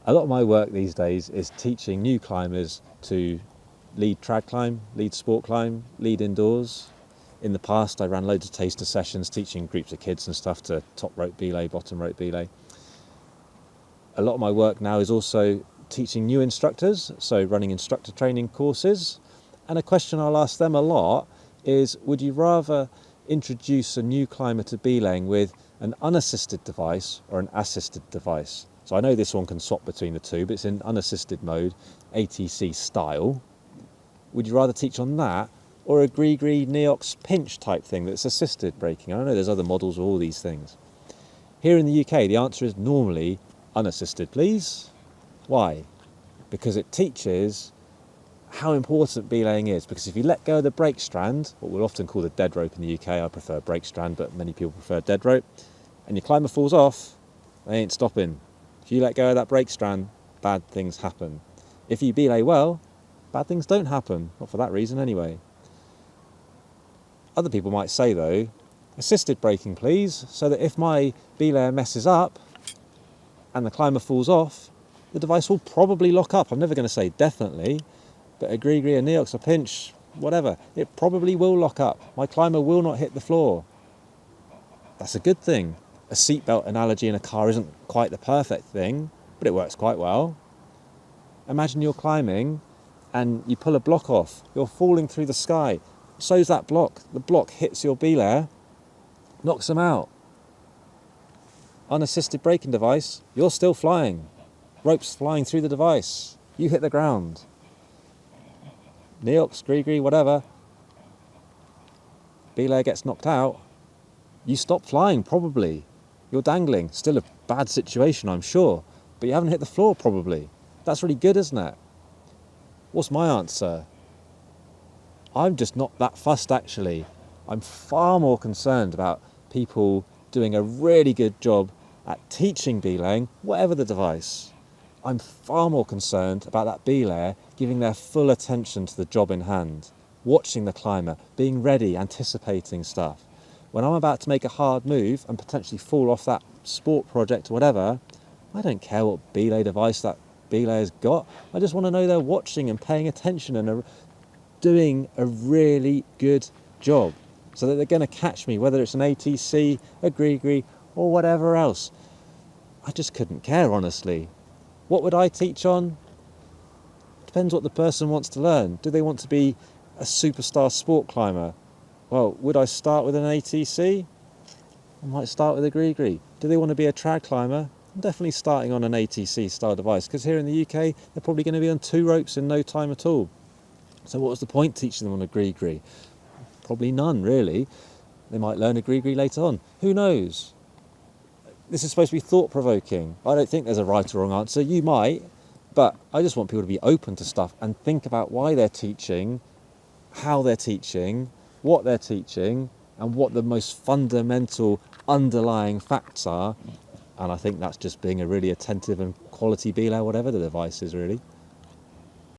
A lot of my work these days is teaching new climbers to lead trad climb, lead sport climb, lead indoors. In the past, I ran loads of taster sessions teaching groups of kids and stuff to top rope belay, bottom rope belay. A lot of my work now is also teaching new instructors, so running instructor training courses. And a question I'll ask them a lot is, would you rather introduce a new climber to belaying with an unassisted device or an assisted device? So I know this one can swap between the two, but it's in unassisted mode, ATC style. Would you rather teach on that or a Gree Neox pinch type thing that's assisted braking? I know there's other models of all these things. Here in the UK, the answer is normally unassisted, please. Why? Because it teaches how important belaying is. Because if you let go of the brake strand, what we'll often call the dead rope in the UK, I prefer brake strand, but many people prefer dead rope, and your climber falls off, they ain't stopping. If you let go of that brake strand, bad things happen. If you belay well, bad things don't happen. Not for that reason anyway. Other people might say though, assisted braking please, so that if my belayer messes up and the climber falls off, the device will probably lock up. I'm never going to say definitely, but a Gree, a Neox, a pinch, whatever, it probably will lock up. My climber will not hit the floor. That's a good thing. A seatbelt analogy in a car isn't quite the perfect thing, but it works quite well. Imagine you're climbing and you pull a block off. You're falling through the sky. So's that block. The block hits your belayer, knocks them out. Unassisted braking device, you're still flying. Ropes flying through the device. You hit the ground. Neox, Gree, whatever. Belayer gets knocked out. You stop flying, probably. You're dangling. Still a bad situation, I'm sure. But you haven't hit the floor, probably. That's really good, isn't it? What's my answer? I'm just not that fussed, actually. I'm far more concerned about people doing a really good job at teaching belaying, whatever the device. I'm far more concerned about that belayer giving their full attention to the job in hand, watching the climber, being ready, anticipating stuff. When I'm about to make a hard move and potentially fall off that sport project or whatever, I don't care what belay device that belayer's got. I just want to know they're watching and paying attention and doing a really good job so that they're going to catch me, whether it's an ATC, a Gree, or whatever else. I just couldn't care, honestly. What would I teach on? Depends what the person wants to learn. Do they want to be a superstar sport climber? Well, would I start with an ATC? I might start with a Gree. Do they want to be a trad climber? I'm definitely starting on an ATC style device, because here in the UK, they're probably going to be on 2 ropes in no time at all. So what was the point teaching them on a Gree? Probably none, really. They might learn a Gree later on. Who knows? This is supposed to be thought-provoking. I don't think there's a right or wrong answer. You might, but I just want people to be open to stuff and think about why they're teaching, how they're teaching, what they're teaching, and what the most fundamental underlying facts are. And I think that's just being a really attentive and quality belayer, whatever the device is, really.